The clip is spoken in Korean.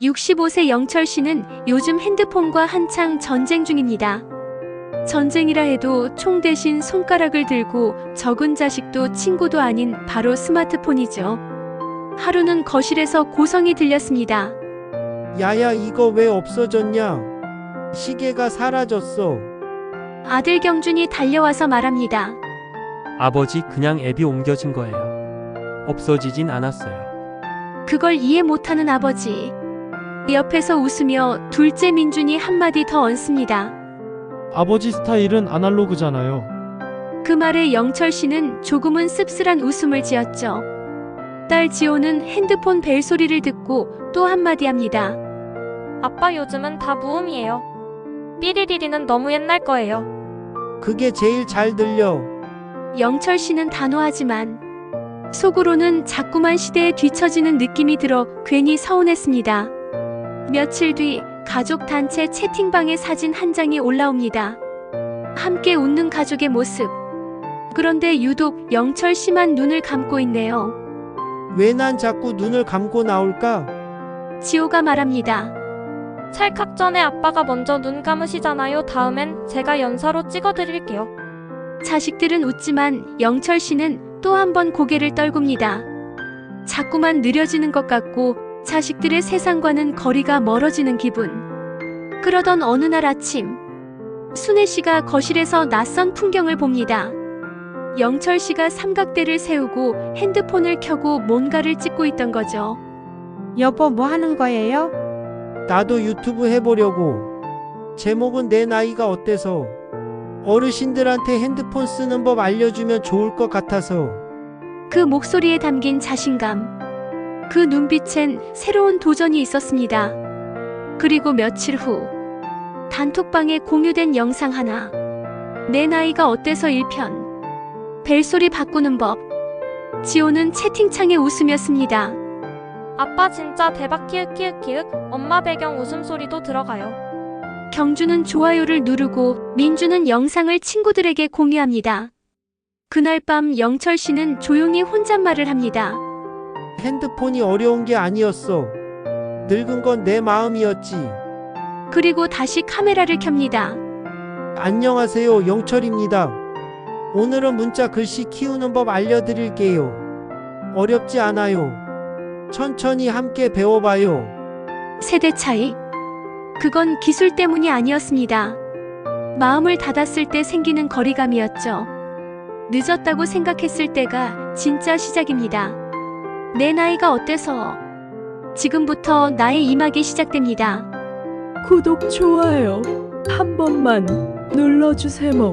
65세 영철 씨는 요즘 핸드폰과 한창 전쟁 중입니다. 전쟁이라 해도 총 대신 손가락을 들고 적은 자식도 친구도 아닌 바로 스마트폰이죠. 하루는 거실에서 고성이 들렸습니다. 야야, 이거 왜 없어졌냐? 시계가 사라졌어. 아들 경준이 달려와서 말합니다. 아버지, 그냥 앱이 옮겨진 거예요. 없어지진 않았어요. 그걸 이해 못하는 아버지. 옆에서 웃으며 둘째 민준이 한마디 더 얹습니다. 아버지 스타일은 아날로그잖아요. 그 말에 영철 씨는 조금은 씁쓸한 웃음을 지었죠. 딸 지호는 핸드폰 벨소리를 듣고 또 한마디 합니다. 아빠 요즘은 다 무음이에요. 삐리리리는 너무 옛날 거예요. 그게 제일 잘 들려. 영철 씨는 단호하지만 속으로는 자꾸만 시대에 뒤처지는 느낌이 들어 괜히 서운했습니다. 며칠 뒤 가족 단체 채팅방에 사진 한 장이 올라옵니다. 함께 웃는 가족의 모습. 그런데 유독 영철 씨만 눈을 감고 있네요. 왜 난 자꾸 눈을 감고 나올까? 지호가 말합니다. 찰칵 전에 아빠가 먼저 눈 감으시잖아요. 다음엔 제가 연사로 찍어드릴게요. 자식들은 웃지만 영철 씨는 또 한 번 고개를 떨굽니다. 자꾸만 느려지는 것 같고 자식들의 세상과는 거리가 멀어지는 기분. 그러던 어느 날 아침, 순애 씨가 거실에서 낯선 풍경을 봅니다. 영철 씨가 삼각대를 세우고 핸드폰을 켜고 뭔가를 찍고 있던 거죠. 여보, 뭐 하는 거예요? 나도 유튜브 해보려고. 제목은 내 나이가 어때서. 어르신들한테 핸드폰 쓰는 법 알려주면 좋을 것 같아서. 그 목소리에 담긴 자신감. 그 눈빛엔 새로운 도전이 있었습니다. 그리고 며칠 후 단톡방에 공유된 영상 하나. 내 나이가 어때서 1편. 벨소리 바꾸는 법. 지호는 채팅창에 웃으며씁니다. 아빠 진짜 대박 키읔키읔키읔. 엄마 배경 웃음소리도 들어가요. 경주는 좋아요를 누르고 민주는 영상을 친구들에게 공유합니다. 그날 밤 영철 씨는 조용히 혼잣말을 합니다. 핸드폰이 어려운 게 아니었어. 늙은 건 내 마음이었지. 그리고 다시 카메라를 켭니다. 안녕하세요, 영철입니다. 오늘은 문자 글씨 키우는 법 알려드릴게요. 어렵지 않아요. 천천히 함께 배워봐요. 세대 차이. 그건 기술 때문이 아니었습니다. 마음을 닫았을 때 생기는 거리감이었죠. 늦었다고 생각했을 때가 진짜 시작입니다. 내 나이가 어때서. 지금부터 나의 이막이 시작됩니다. 구독, 좋아요 한 번만 눌러주세요.